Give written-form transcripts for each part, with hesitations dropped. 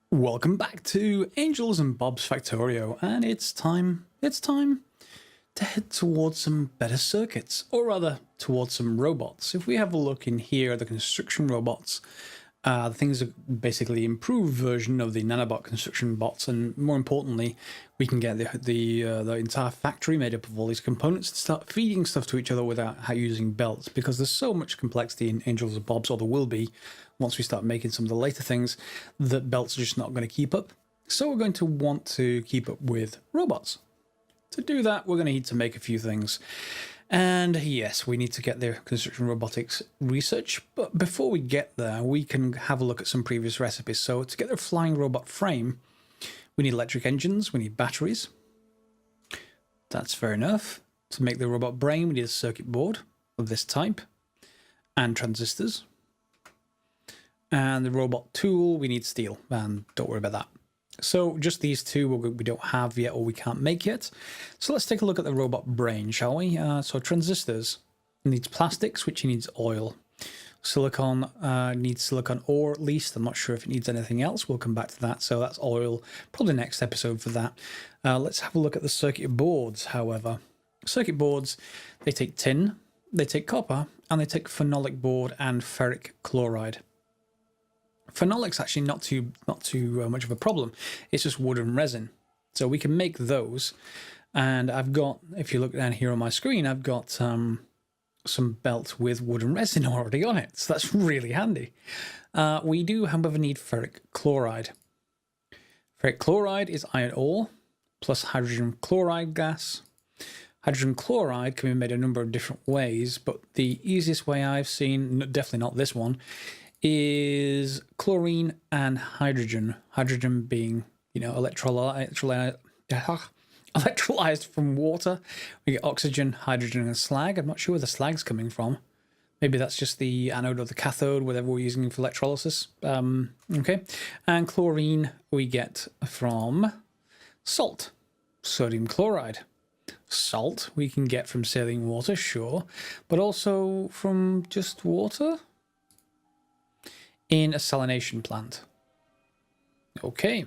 Welcome back to Angels and Bob's Factorio, and it's time to head towards some better circuits, or rather towards some robots. If we have a look in here, the construction robots, the things are basically improved version of the nanobot construction bots, and more importantly, we can get the entire factory made up of all these components to start feeding stuff to each other without using belts, because there's so much complexity in Angels and Bob's, or there will be, once we start making some of the later things, that belts are just not going to keep up. So we're going to want to keep up with robots. To do that, we're going to need to make a few things. And yes, we need to get the construction robotics research. But before we get there, we can have a look at some previous recipes. So to get the flying robot frame, we need electric engines, we need batteries. That's fair enough. To make the robot brain, we need a circuit board of this type and transistors. And the robot tool, we need steel, and don't worry about that. So just these two we don't have yet, or we can't make yet. So let's take a look at the robot brain, shall we? So transistors, it needs plastics, which needs oil. Silicon needs silicon ore at least. I'm not sure if it needs anything else. We'll come back to that. So that's oil, probably next episode for that. Let's have a look at the circuit boards, however. Circuit boards, they take tin, they take copper, and they take phenolic board and ferric chloride. Phenolic's actually not too much of a problem. It's just wood and resin. So we can make those. And I've got, if you look down here on my screen, I've got some belt with wood and resin already on it. So that's really handy. We do, however, need ferric chloride. Ferric chloride is iron ore plus hydrogen chloride gas. Hydrogen chloride can be made a number of different ways, but the easiest way I've seen, definitely not this one, is chlorine and hydrogen. Hydrogen being, electrolyzed from water. We get oxygen, hydrogen, and slag. I'm not sure where the slag's coming from. Maybe that's just the anode or the cathode, whatever we're using for electrolysis. Okay. And chlorine we get from salt, sodium chloride. Salt we can get from saline water, sure, but also from just water in a salination plant. Okay,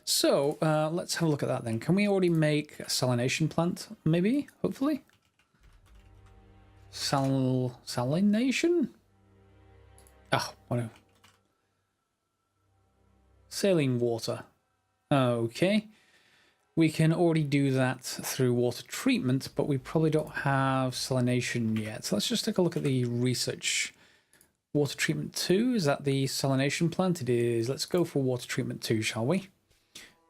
so let's have a look at that then. Can we already make a salination plant? Maybe, hopefully. Salination? Oh, whatever. Saline water. Okay. We can already do that through water treatment, but we probably don't have salination yet. So let's just take a look at the research. Water treatment 2, is that the salination plant? It is. Let's go for water treatment 2, shall we?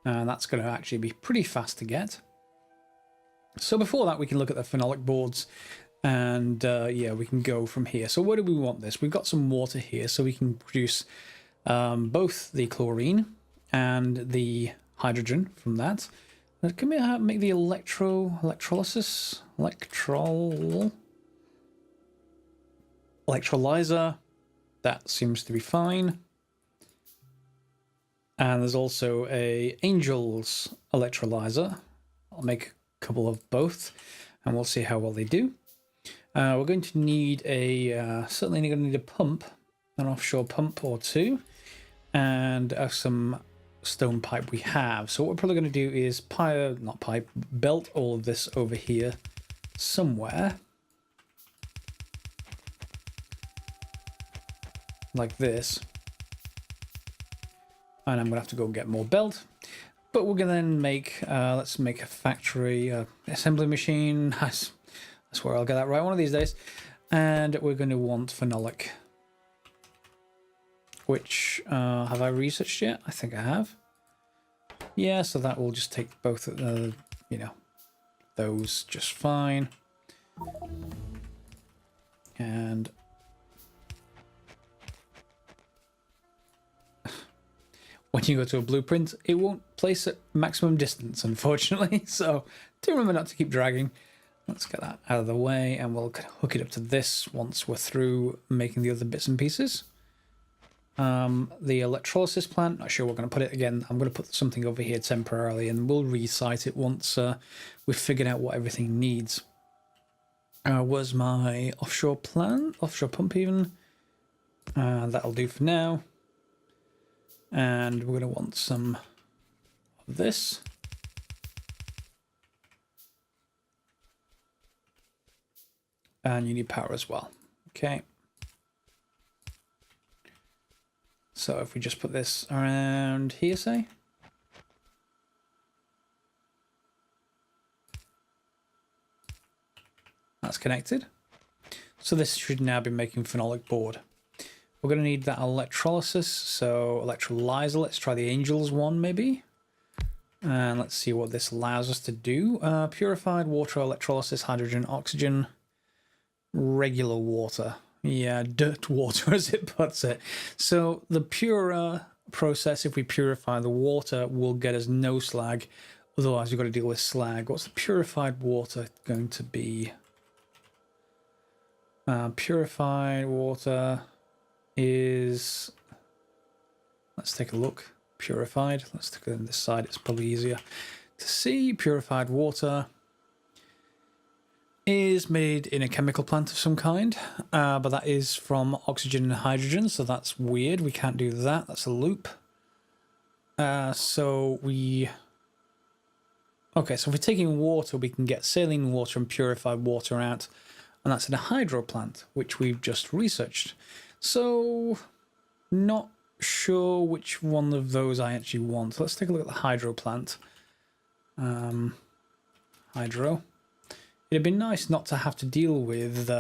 That's going to actually be pretty fast to get. So before that, we can look at the phenolic boards, and yeah, we can go from here. So where do we want this? We've got some water here, so we can produce both the chlorine and the hydrogen from that. Can we make the electrolyzer? That seems to be fine. And there's also a Angel's electrolyzer. I'll make a couple of both, and we'll see how well they do. We're going to need certainly going to need a pump, an offshore pump or two, and some stone pipe we have. So what we're probably going to do is belt all of this over here somewhere. Like this, and I'm gonna have to go get more belt, but we're gonna then make let's make a factory assembly machine. I swear I'll get that right one of these days. And we're going to want phenolic, which have I researched yet? I think I have. Yeah, so that will just take both those just fine. And when you go to a blueprint, it won't place at maximum distance, unfortunately. So do remember not to keep dragging. Let's get that out of the way, and we'll hook it up to this once we're through making the other bits and pieces. The electrolysis plant, not sure we're going to put it again. I'm going to put something over here temporarily, and we'll resite it once we've figured out what everything needs. Where's my offshore plant? Offshore pump even? That'll do for now. And we're going to want some of this. And you need power as well. Okay. So if we just put this around here, say. That's connected. So this should now be making phenolic board. We're going to need that electrolysis, so electrolyzer. Let's try the Angels one maybe. And let's see what this allows us to do. Purified water, electrolysis, hydrogen, oxygen, regular water. Yeah, dirt water as it puts it. So the purer process, if we purify the water, will get us no slag. Otherwise, we've got to deal with slag. What's the purified water going to be? Purified water is... Let's take a look. Purified. Let's take it on this side. It's probably easier to see. Purified water is made in a chemical plant of some kind, but that is from oxygen and hydrogen, so that's weird. We can't do that. That's a loop. So if we're taking water, we can get saline water and purified water out, and that's in a hydro plant, which we've just researched. So not sure which one of those I actually want. Let's take a look at the hydro plant. Hydro. It'd be nice not to have to deal with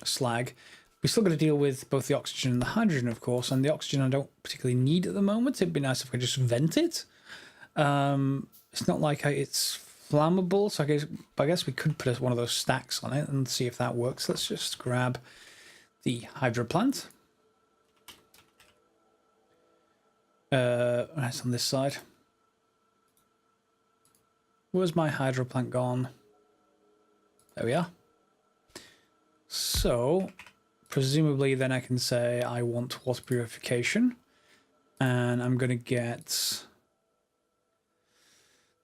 slag. We still got to deal with both the oxygen and the hydrogen, of course, and the oxygen I don't particularly need at the moment. It'd be nice if I could just vent it. It's not like it's flammable, so I guess we could put one of those stacks on it and see if that works. Let's just grab the hydro plant. It's on this side. Where's my hydro plant gone? There we are. So, presumably then I can say I want water purification. And I'm going to get...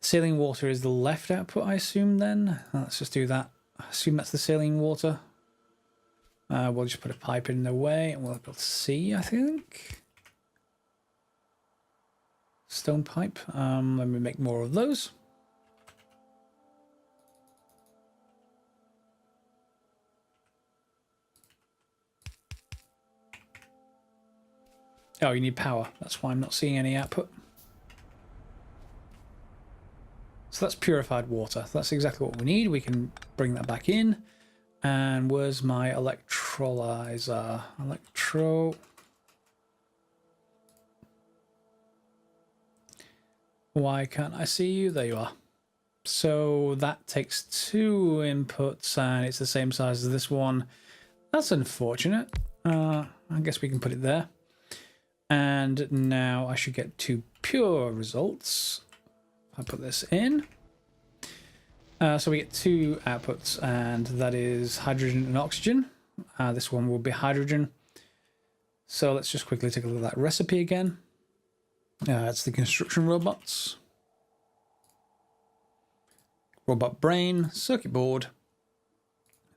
Saline water is the left output, I assume then. Let's just do that. I assume that's the saline water. We'll just put a pipe in the way and we'll be able to see, I think. Stone pipe. Let me make more of those. Oh, you need power. That's why I'm not seeing any output. So that's purified water. That's exactly what we need. We can bring that back in. And where's my electrolyzer? Why can't I see you? There you are. So that takes 2 inputs and it's the same size as this one. That's unfortunate. I guess we can put it there. And now I should get 2 pure results. I put this in. So we get 2 outputs, and that is hydrogen and oxygen. This one will be hydrogen. So let's just quickly take a look at that recipe again. It's the construction robots. Robot brain, circuit board,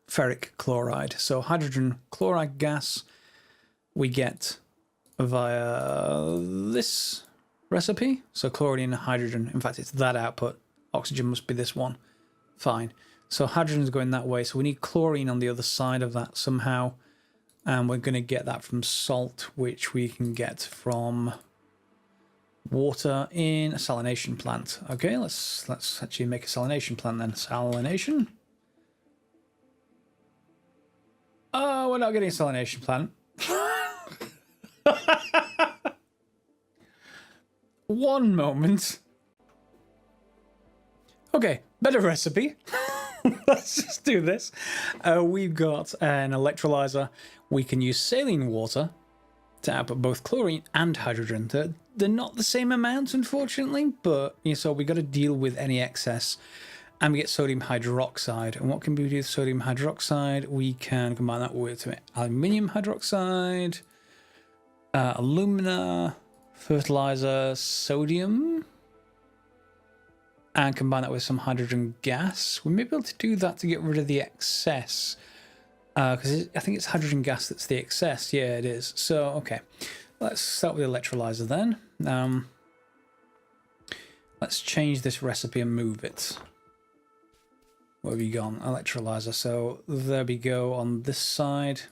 ferric chloride. So hydrogen chloride gas we get via this recipe. So chlorine and hydrogen. In fact, it's that output. Oxygen must be this one. Fine. So hydrogen's going that way. So we need chlorine on the other side of that somehow. And we're going to get that from salt, which we can get from water in a salination plant. Okay, let's actually make a salination plant then. Salination. Oh, we're not getting a salination plant. One moment. Okay, better recipe. Let's just do this. We've got an electrolyzer. We can use saline water to output both chlorine and hydrogen. They're not the same amount, unfortunately, but so we got to deal with any excess. And we get sodium hydroxide. And what can we do with sodium hydroxide? We can combine that with aluminium hydroxide, alumina, fertilizer, sodium, and combine that with some hydrogen gas. We may be able to do that to get rid of the excess. Because I think it's hydrogen gas that's the excess. Yeah, it is. So, okay. let's start with the electrolyzer then. Let's change this recipe and move it. Where have you gone? Electrolyzer. So there we go on this side.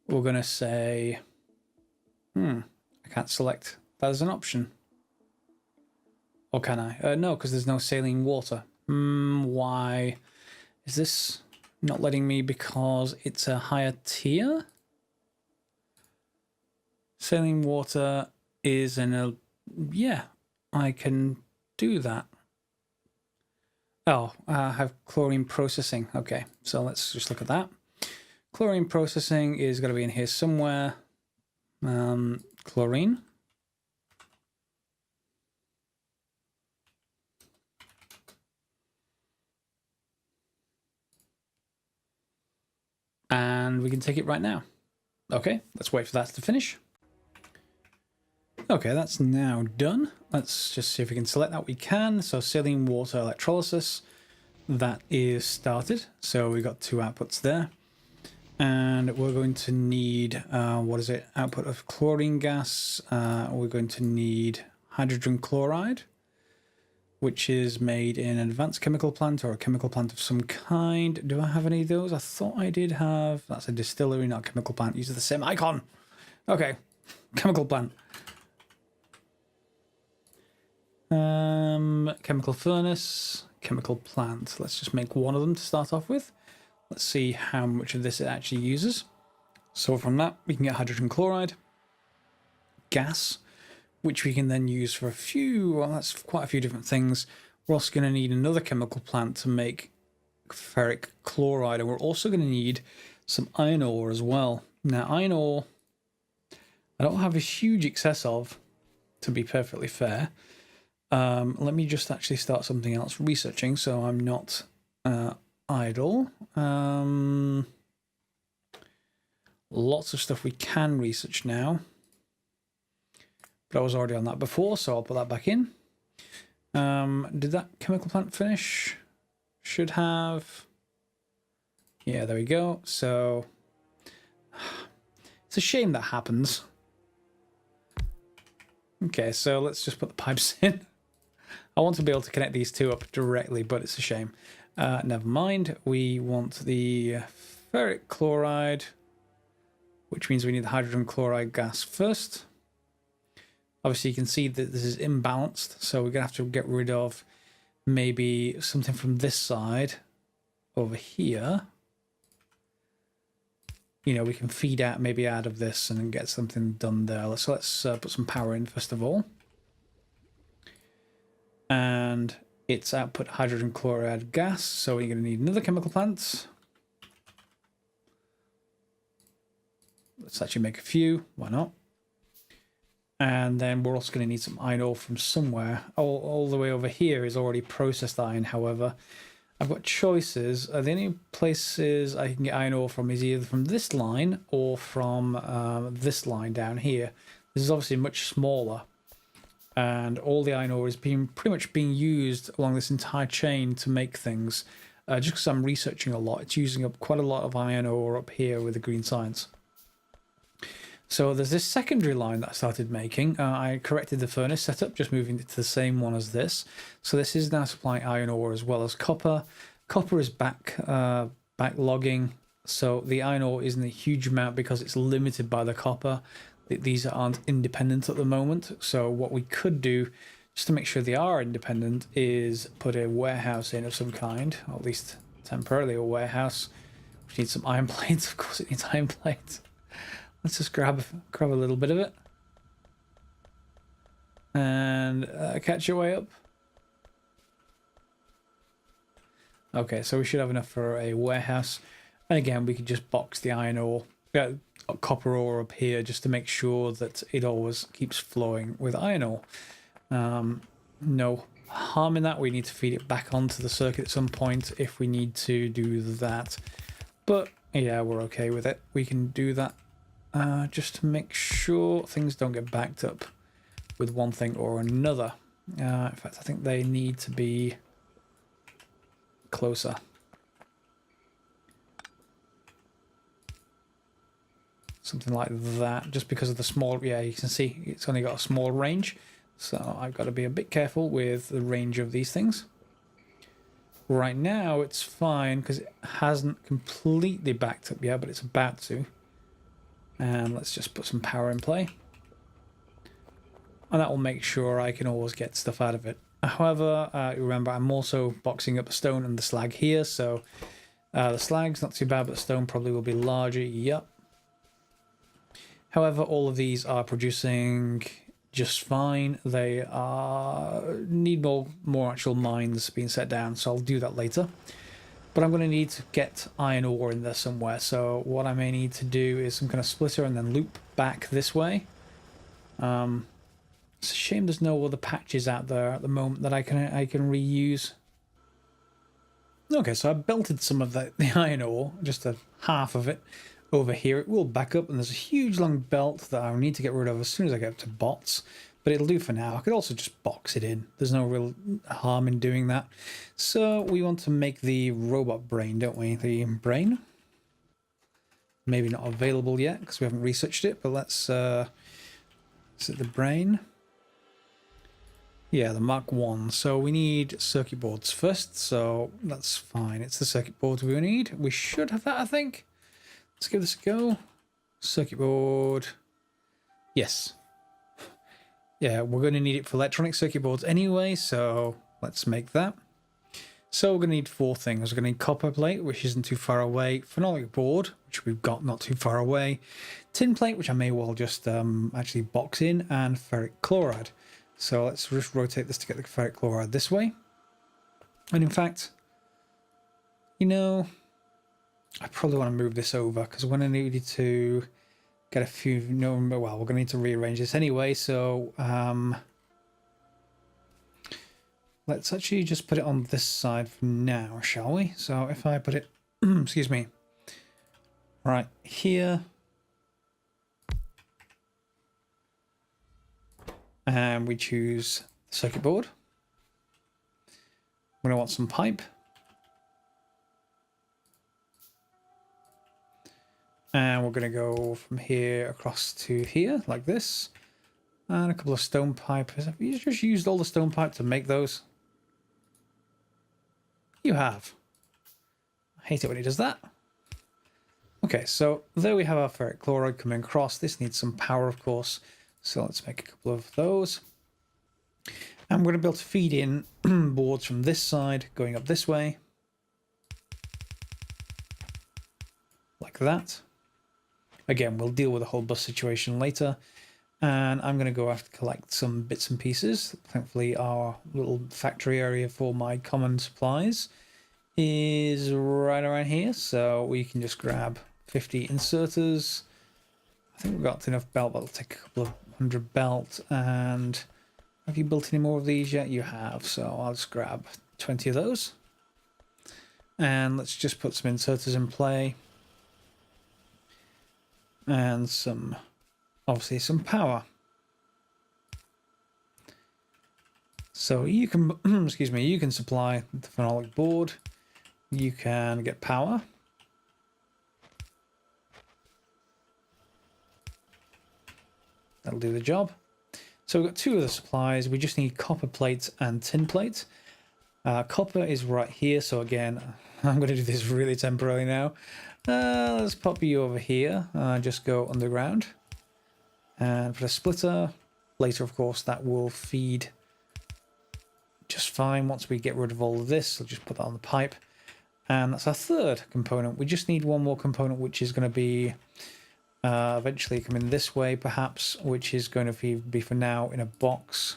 We're going to say, I can't select that as an option. Or can I? No, because there's no saline water. Why is this not letting me? Because it's a higher tier? Saline water is yeah, I can do that. Oh, I have chlorine processing. Okay, so let's just look at that. Chlorine processing is going to be in here somewhere. Chlorine. And we can take it right now. Okay, let's wait for that to finish. Okay, that's now done. Let's just see if we can select that. We can. So saline water electrolysis, that is started. So we've got 2 outputs there. And we're going to need, what is it? Output of chlorine gas. We're going to need hydrogen chloride, which is made in an advanced chemical plant or a chemical plant of some kind. Do I have any of those? I thought I did have. That's a distillery, not a chemical plant. Uses the same icon. Okay, chemical plant. Chemical furnace, chemical plant. Let's just make one of them to start off with. Let's see how much of this it actually uses. So from that, we can get hydrogen chloride, gas, which we can then use for well, that's quite a few different things. We're also going to need another chemical plant to make ferric chloride, and we're also going to need some iron ore as well. Now, iron ore, I don't have a huge excess of, to be perfectly fair. Let me just actually start something else researching, so I'm not idle. Lots of stuff we can research now, but I was already on that before, so I'll put that back in. Did that chemical plant finish? Should have. Yeah, there we go. So it's a shame that happens. Okay, so let's just put the pipes in. I want to be able to connect these two up directly, but it's a shame. Never mind. We want the ferric chloride, which means we need the hydrogen chloride gas first. Obviously, you can see that this is imbalanced, so we're going to have to get rid of maybe something from this side over here. You know, we can feed out maybe out of this and get something done there. So let's put some power in first of all. And it's output hydrogen chloride gas, so we're going to need another chemical plant. Let's actually make a few, why not? And then we're also going to need some iron ore from somewhere. All the way over here is already processed iron, however. I've got choices. The only places I can get iron ore from is either from this line or from this line down here. This is obviously much smaller. And all the iron ore is pretty much being used along this entire chain to make things. Just because I'm researching a lot, it's using up quite a lot of iron ore up here with the green science. So there's this secondary line that I started making. I corrected the furnace setup, just moving it to the same one as this. So this is now supplying iron ore as well as copper. Copper is backlogging, so the iron ore isn't a huge amount because it's limited by the copper. These aren't independent at the moment. So what we could do, just to make sure they are independent, is put a warehouse in of some kind, or at least temporarily a warehouse. We need some iron plates. Of course it needs iron plates. Let's just grab a little bit of it. And catch your way up. Okay, so we should have enough for a warehouse. And again, we could just box the iron ore, copper ore up here, just to make sure that it always keeps flowing with iron ore. No harm in that. We need to feed it back onto the circuit at some point if we need to do that. But yeah, we're okay with it. We can do that. Just to make sure things don't get backed up with one thing or another. In fact, I think they need to be closer. Something like that, just because of the small, yeah, you can see it's only got a small range. So I've got to be a bit careful with the range of these things. Right now it's fine because it hasn't completely backed up yet, but it's about to. And let's just put some power in play. And that will make sure I can always get stuff out of it. However, remember, I'm also boxing up the stone and the slag here, so the slag's not too bad, but the stone probably will be larger. Yep. However, all of these are producing just fine. They need more actual mines being set down, so I'll do that later. But I'm going to need to get iron ore in there somewhere, so what I may need to do is some kind of splitter and then loop back this way. It's a shame there's no other patches out there at the moment that I can reuse. Okay, so I belted some of the iron ore, just a half of it, over here. It will back up, and there's a huge long belt that I'll need to get rid of as soon as I get up to bots. But it'll do for now. I could also just box it in. There's no real harm in doing that. So we want to make the robot brain, don't we? The brain. Maybe not available yet because we haven't researched it, but let's... is it the brain? Yeah, the Mark 1. So we need circuit boards first, so that's fine. It's the circuit boards we need. We should have that, I think. Let's give this a go. Circuit board. Yes. Yeah, we're going to need it for electronic circuit boards anyway, so let's make that. So we're going to need 4 things. We're going to need copper plate, which isn't too far away. Phenolic board, which we've got not too far away. Tin plate, which I may well just actually box in. And ferric chloride. So let's just rotate this to get the ferric chloride this way. And in fact, you know, I probably want to move this over because we're going to need to get a few... No, well, we're going to need to rearrange this anyway. So let's actually just put it on this side for now, shall we? So if I put it, excuse me, right here. And we choose the circuit board. We're going to want some pipe. And we're going to go from here across to here, like this. And a couple of stone pipe. Have you just used all the stone pipe to make those? You have. I hate it when he does that. Okay, so there we have our ferric chloride coming across. This needs some power, of course. So let's make a couple of those. And we're going to be able to feed in boards from this side, going up this way. Like that. Again, we'll deal with the whole bus situation later. And I'm going to go have to collect some bits and pieces. Thankfully, our little factory area for my common supplies is right around here. So we can just grab 50 inserters. I think we've got enough belt, but it'll take a couple of 100 belt. And have you built any more of these yet? You have. So I'll just grab 20 of those. And let's just put some inserters in play. And some... obviously some power. So you can, excuse me, you can supply the phenolic board. You can get power. That'll do the job. So we've got 2 of the supplies. We just need copper plate and tin plate. Copper is right here. So again, I'm going to do this really temporarily now. Let's pop you over here. Just go underground. And put a splitter. Later, of course, that will feed just fine. Once we get rid of all of this, I'll just put that on the pipe. And that's our 3rd component. We just need one more component, which is going to be eventually coming this way, perhaps, which is going to be for now in a box.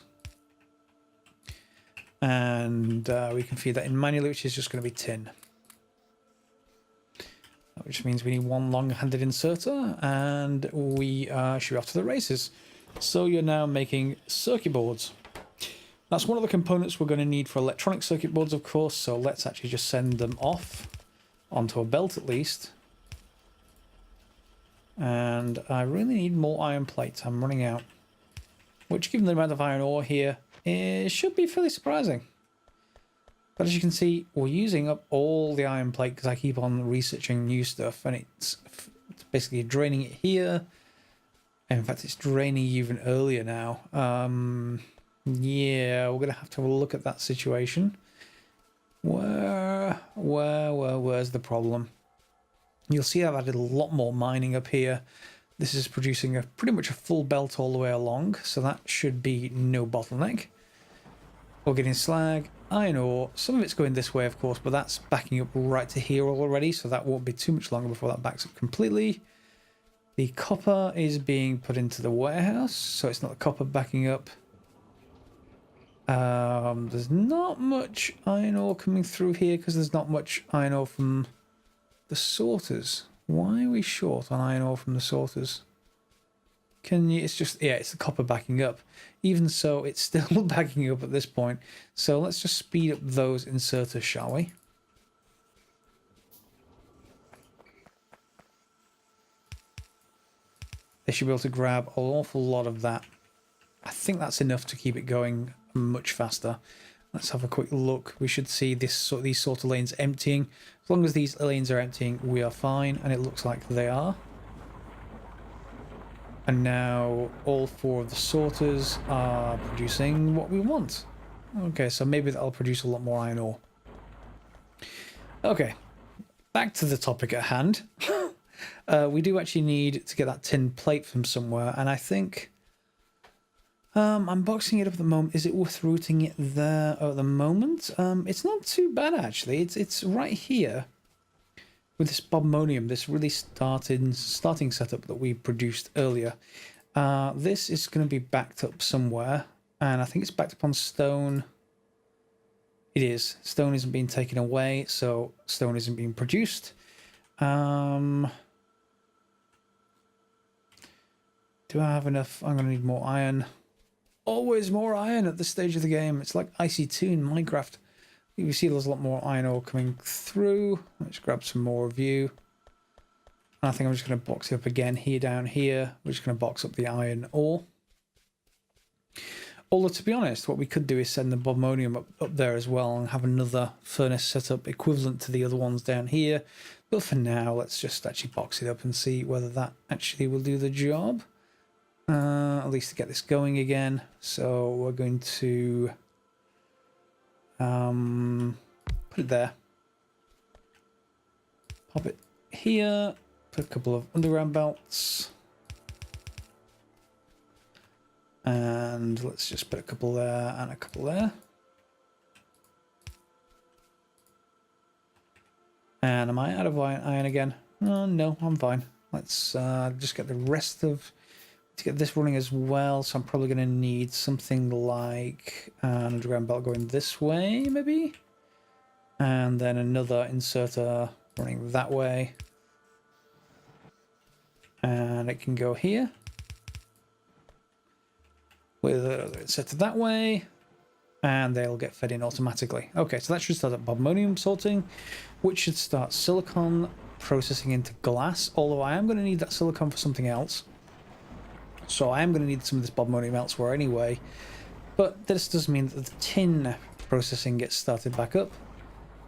And we can feed that in manually, which is just going to be tin. Which means we need one long-handed inserter, and we should be off to the races. So you're now making circuit boards. That's one of the components we're going to need for electronic circuit boards, of course, so let's actually just send them off onto a belt at least. And I really need more iron plates. I'm running out. Which, given the amount of iron ore here, it should be fairly surprising. But as you can see, we're using up all the iron plate because I keep on researching new stuff, and it's basically draining it here. In fact, it's draining even earlier now. Yeah, we're going to have a look at that situation. Where's the problem? You'll see I've added a lot more mining up here. This is producing pretty much a full belt all the way along, so that should be no bottleneck. We're getting slag, iron ore. Some of it's going this way, of course, but that's backing up right to here already, so that won't be too much longer before that backs up completely. The copper is being put into the warehouse, so it's not the copper backing up. There's not much iron ore coming through here because there's not much iron ore from the sorters. Why are we short on iron ore from the sorters? Can you? It's just, yeah, it's the copper backing up. Even so, it's still backing up at this point. So let's just speed up those inserters, shall we? They should be able to grab an awful lot of that. I think that's enough to keep it going much faster. Let's have a quick look. We should see these sort of lanes emptying. As long as these lanes are emptying, we are fine, and it looks like they are. And now all 4 of the sorters are producing what we want. Okay, so maybe that'll produce a lot more iron ore. Okay, back to the topic at hand. We do actually need to get that tin plate from somewhere, and I think I'm boxing it up at the moment. Is it worth routing it there at the moment? It's not too bad actually. It's right here with this bobmonium, this really starting setup that we produced earlier. This is going to be backed up somewhere, and I think it's backed up on stone. It is. Stone isn't being taken away, so stone isn't being produced. Do I have enough? I'm going to need more iron. Always more iron at this stage of the game. It's like IC2 in Minecraft. You see there's a lot more iron ore coming through. Let's grab some more of you. I think I'm just going to box it up again here, down here. We're just going to box up the iron ore. Although, to be honest, what we could do is send the bobmonium up there as well and have another furnace set up equivalent to the other ones down here. But for now, let's just actually box it up and see whether that actually will do the job. At least to get this going again. So we're going to put it there. Pop it here. Put a couple of underground belts. And let's just put a couple there and a couple there. And am I out of iron again? Oh, no, I'm fine. Let's just get the rest of... to get this running as well, so I'm probably going to need something like an underground belt going this way, maybe? And then another inserter running that way. And it can go here. With another inserter that way. And they'll get fed in automatically. Okay, so that should start at bobmonium sorting, which should start silicon processing into glass, although I am going to need that silicon for something else. So I am going to need some of this bobmonium elsewhere anyway. But this does mean that the tin processing gets started back up.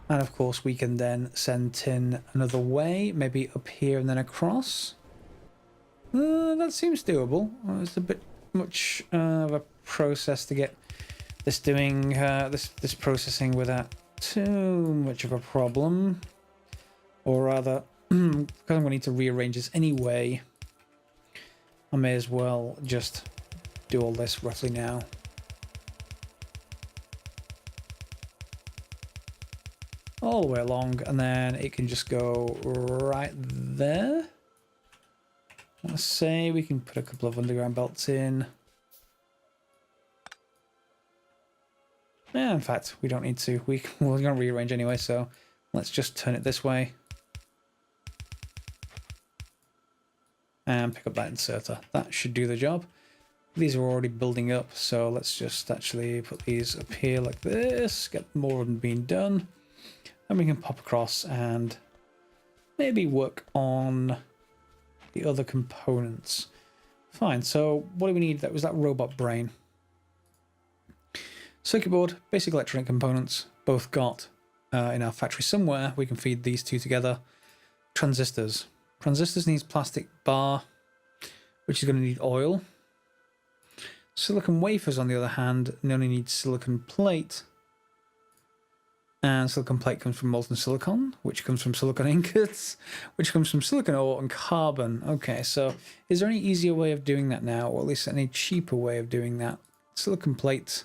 And of course we can then send tin another way, maybe up here and then across. That seems doable. It's a bit much of a process to get this doing, this processing without too much of a problem. Or rather, because I'm going to need to rearrange this anyway, I may as well just do all this roughly now. All the way along, and then it can just go right there. I want to say we can put a couple of underground belts in. Yeah, in fact, we don't need to. We're going to rearrange anyway, so let's just turn it this way. And pick up that inserter. That should do the job. These are already building up, so let's just actually put these up here like this, get more of them being done. And we can pop across and maybe work on the other components. Fine, so what do we need? That was that robot brain. Circuit board, basic electronic components, both got in our factory somewhere. We can feed these two together. Transistors. Transistors needs plastic bar, which is going to need oil. Silicon wafers, on the other hand, only need silicon plate. And silicon plate comes from molten silicon, which comes from silicon ingots, which comes from silicon ore and carbon. Okay, so is there any easier way of doing that now, or at least any cheaper way of doing that? Silicon plate,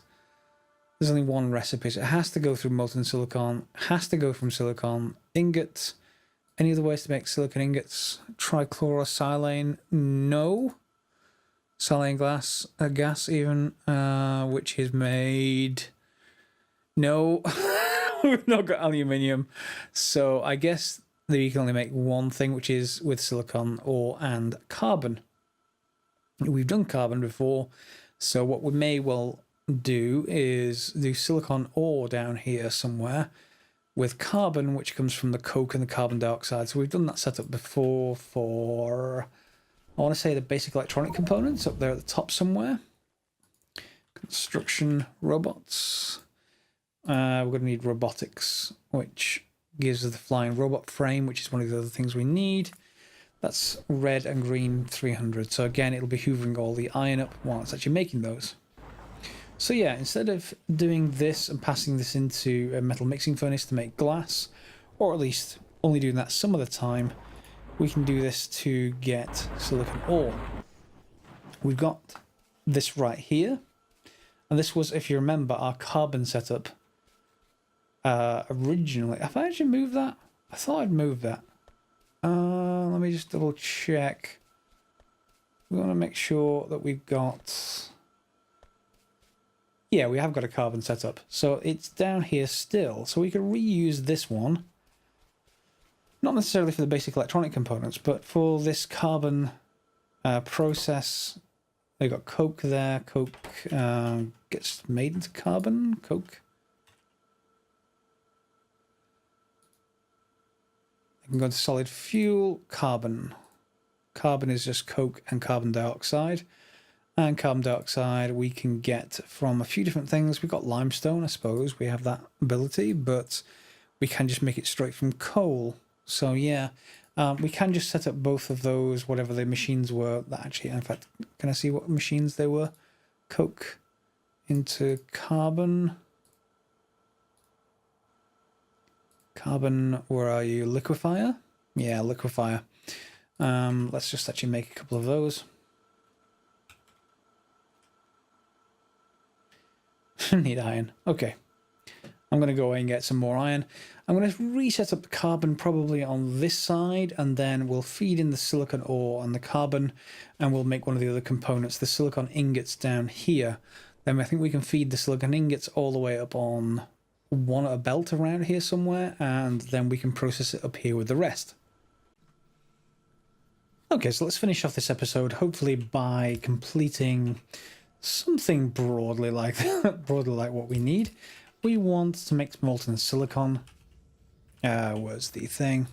there's only one recipe, so it has to go through molten silicon, has to go from silicon ingots. Any other ways to make silicon ingots? Trichlorosilane? No. Silane glass, gas even, which is made... No. We've not got aluminium. So I guess that you can only make one thing, which is with silicon ore and carbon. We've done carbon before, so what we may well do is do silicon ore down here somewhere with carbon, which comes from the coke and the carbon dioxide. So we've done that setup before for, I want to say, the basic electronic components up there at the top somewhere. Construction robots. We're going to need robotics, which gives us the flying robot frame, which is one of the other things we need. That's red and green 300. So again, it'll be hoovering all the iron up while it's actually making those. So yeah, instead of doing this and passing this into a metal mixing furnace to make glass, or at least only doing that some of the time, we can do this to get silicon ore. We've got this right here. And this was, if you remember, our carbon setup originally. Have I actually moved that? I thought I'd moved that. Let me just double check. We want to make sure that we've got... Yeah, we have got a carbon setup. So it's down here still. So we could reuse this one. Not necessarily for the basic electronic components, but for this carbon process. They've got coke there. Coke gets made into carbon. Coke. I can go to solid fuel. Carbon. Carbon is just coke and carbon dioxide. And carbon dioxide we can get from a few different things. We've got limestone, I suppose. We have that ability, but we can just make it straight from coal. So yeah, we can just set up both of those, whatever the machines were. That actually, in fact, can I see what machines they were? Coke into carbon. Carbon, where are you? Liquefier? Yeah, liquefier. Let's just actually make a couple of those. Need iron. Okay. I'm going to go away and get some more iron. I'm going to reset up the carbon probably on this side, and then we'll feed in the silicon ore and the carbon, and we'll make one of the other components, the silicon ingots down here. Then I think we can feed the silicon ingots all the way up on a belt around here somewhere, and then we can process it up here with the rest. Okay, so let's finish off this episode, hopefully by completing something broadly like that, broadly like what we need. We want to make molten silicon. Where's the thing?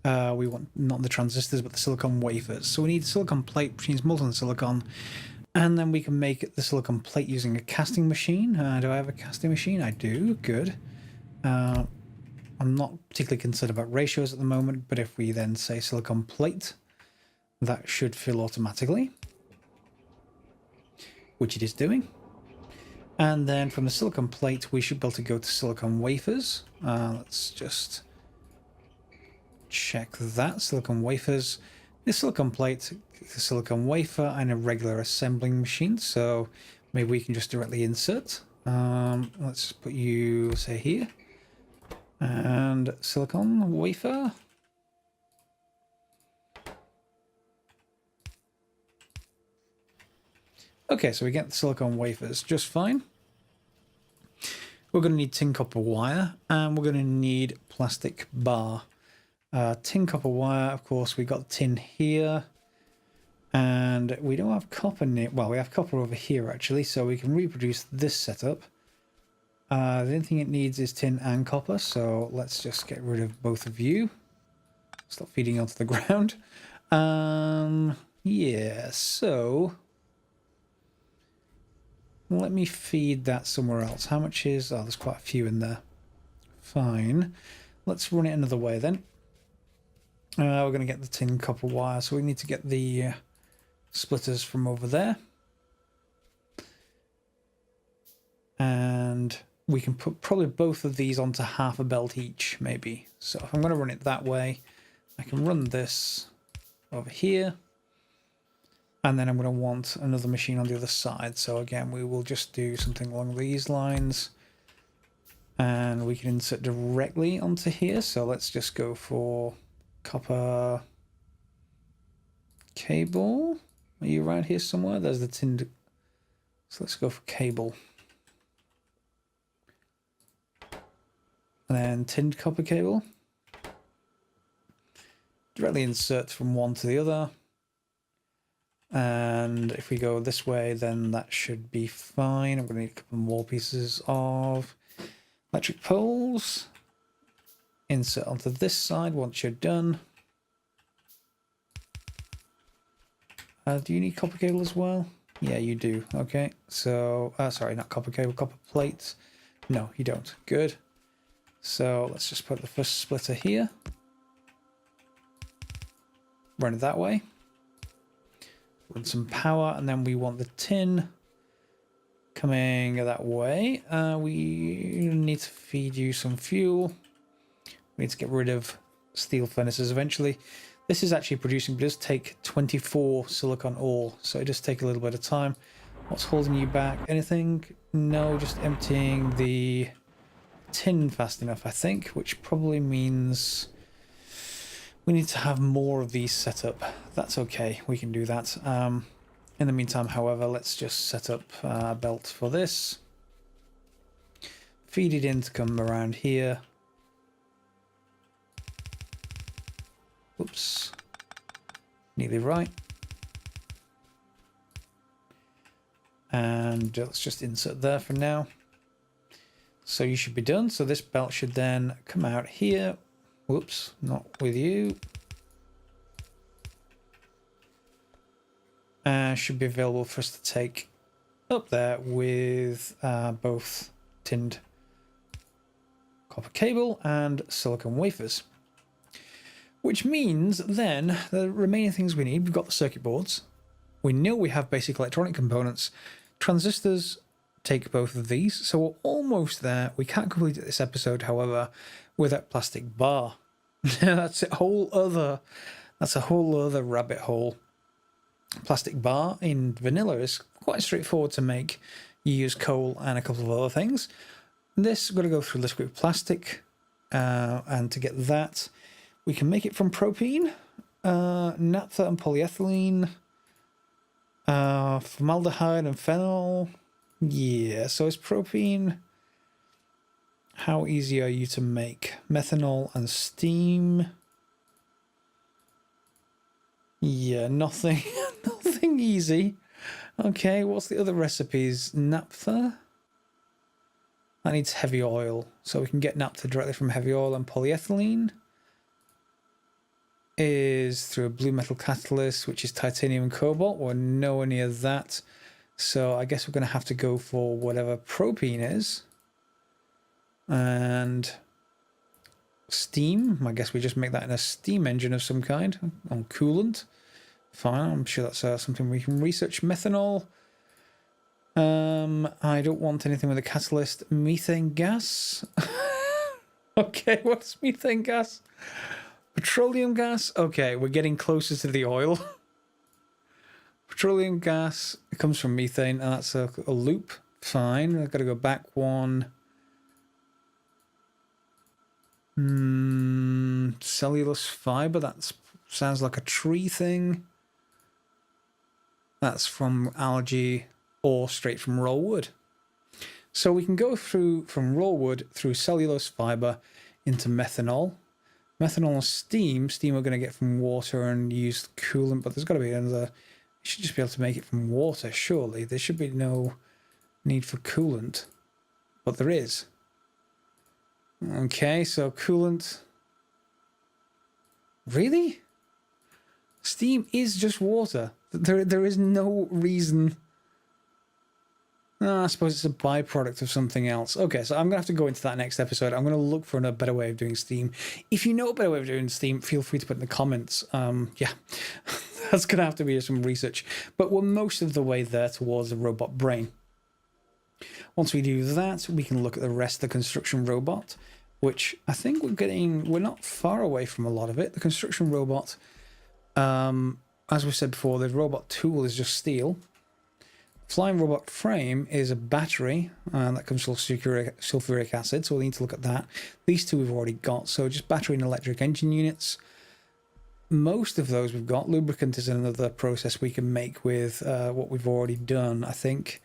We want not the transistors, but the silicon wafers. So we need silicon plate, which means molten silicon. And then we can make the silicon plate using a casting machine. Do I have a casting machine? I do. Good. I'm not particularly concerned about ratios at the moment, but if we then say silicon plate, that should fill automatically, which it is doing. And then from the silicon plate, we should be able to go to silicon wafers. Let's just check that. Silicon wafers. The silicon plate, the silicon wafer, and a regular assembling machine. So maybe we can just directly insert. Let's put you, say, here. And silicon wafer. Okay, so we get the silicon wafers just fine. We're going to need tin copper wire, and we're going to need plastic bar. Tin copper wire, of course, we got tin here, and we don't have copper near. Well, we have copper over here actually, so we can reproduce this setup. The only thing it needs is tin and copper, so let's just get rid of both of you. Stop feeding onto the ground. Yeah, so let me feed that somewhere else. How much is... Oh, there's quite a few in there. Fine. Let's run it another way then. We're going to get the tin copper wire, so we need to get the splitters from over there. And we can put probably both of these onto half a belt each, maybe. So if I'm going to run it that way, I can run this over here. And then I'm going to want another machine on the other side. So again, we will just do something along these lines. And we can insert directly onto here. So let's just go for copper cable. Are you around here somewhere? There's the tin. So let's go for cable. And then tinned copper cable. Directly insert from one to the other. And if we go this way, then that should be fine. I'm going to need a couple more pieces of electric poles. Insert onto this side once you're done. Do you need copper cable as well? Yeah, you do. Okay, so, sorry, not copper cable, copper plates. No, you don't. Good. So let's just put the first splitter here. Run it that way. Run some power, and then we want the tin coming that way. We need to feed you some fuel. We need to get rid of steel furnaces eventually. This is actually producing, but it does take 24 silicon ore, so it does take a little bit of time. What's holding you back? Anything? No, just emptying the tin fast enough, I think, which probably means we need to have more of these set up. That's okay, we can do that. In the meantime, however, let's just set up a belt for this. Feed it in to come around here. Oops. Nearly right. And let's just insert there for now. So you should be done. So this belt should then come out here. Whoops, not with you. Should be available for us to take up there with both tinned copper cable and silicon wafers. Which means then the remaining things we need, we've got the circuit boards. We know we have basic electronic components. Transistors take both of these, so we're almost there. We can't complete this episode, however, with that plastic bar. That's a whole other rabbit hole. Plastic bar in vanilla is quite straightforward to make. You use coal and a couple of other things. This, we're going to go through liquid plastic, and to get that, we can make it from propene, naphtha and polyethylene, formaldehyde and phenol. Yeah, so it's propene. How easy are you to make? Methanol and steam. Yeah, nothing easy. Okay, what's the other recipes? Naphtha? That needs heavy oil, so we can get naphtha directly from heavy oil, and polyethylene is through a blue metal catalyst, which is titanium and cobalt. We're nowhere near that. So I guess we're going to have to go for whatever propene is. And steam. I guess we just make that in a steam engine of some kind. On coolant. Fine, I'm sure that's something we can research. Methanol. I don't want anything with a catalyst. Methane gas. Okay, what's methane gas? Petroleum gas? Okay, we're getting closer to the oil. Petroleum gas, it comes from methane, and that's a loop. Fine, I've got to go back one. Cellulose fiber, that sounds like a tree thing. That's from algae or straight from raw wood. So we can go through from raw wood through cellulose fiber into methanol. Methanol and steam. Steam we're going to get from water and use coolant, but there's got to be another. You should just be able to make it from water, surely. There should be no need for coolant, but there is. Okay, so coolant. Really? Steam is just water. There is no reason. I suppose it's a byproduct of something else. Okay, so I'm going to have to go into that next episode. I'm going to look for a better way of doing Steam. If you know a better way of doing Steam, feel free to put in the comments. Yeah, that's going to have to be some research. But we're most of the way there towards the robot brain. Once we do that, we can look at the rest of the construction robot, which I think we're not far away from a lot of it. The construction robot, as we said before, the robot tool is just steel. Flying robot frame is a battery that comes from sulfuric acid, so we'll need to look at that. These two we've already got, so just battery and electric engine units. Most of those we've got. Lubricant is another process we can make with what we've already done, I think.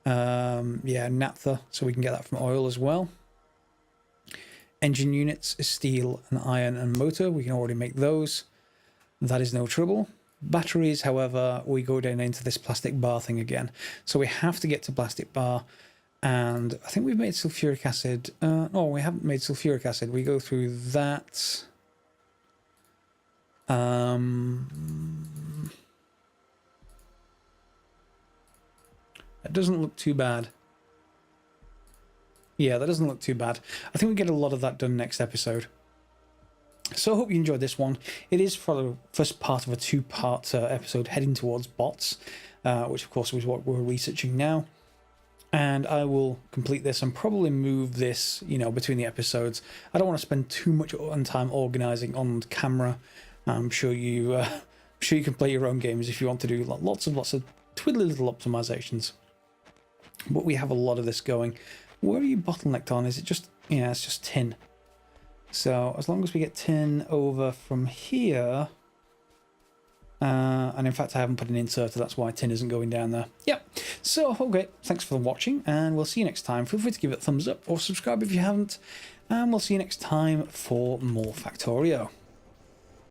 Yeah, naphtha, so we can get that from oil as well. Engine units is steel and iron and motor. We can already make those. That is no trouble. Batteries, however, we go down into this plastic bar thing again. So we have to get to plastic bar, and I think we've made sulfuric acid. No, we haven't made sulfuric acid. We go through that. That doesn't look too bad. Yeah, that doesn't look too bad. I think we get a lot of that done next episode. So I hope you enjoyed this one. It is for the first part of a two-part episode heading towards bots, which of course is what we're researching now. And I will complete this and probably move this, between the episodes. I don't want to spend too much time organizing on camera. I'm sure you can play your own games if you want to do lots of twiddly little optimizations. But we have a lot of this going. Where are you bottlenecked on? Is it just, it's just tin. So as long as we get tin over from here, and in fact I haven't put an inserter, that's why tin isn't going down there. Yep. So okay, thanks for watching, and we'll see you next time. Feel free to give it a thumbs up or subscribe if you haven't, and we'll see you next time for more Factorio.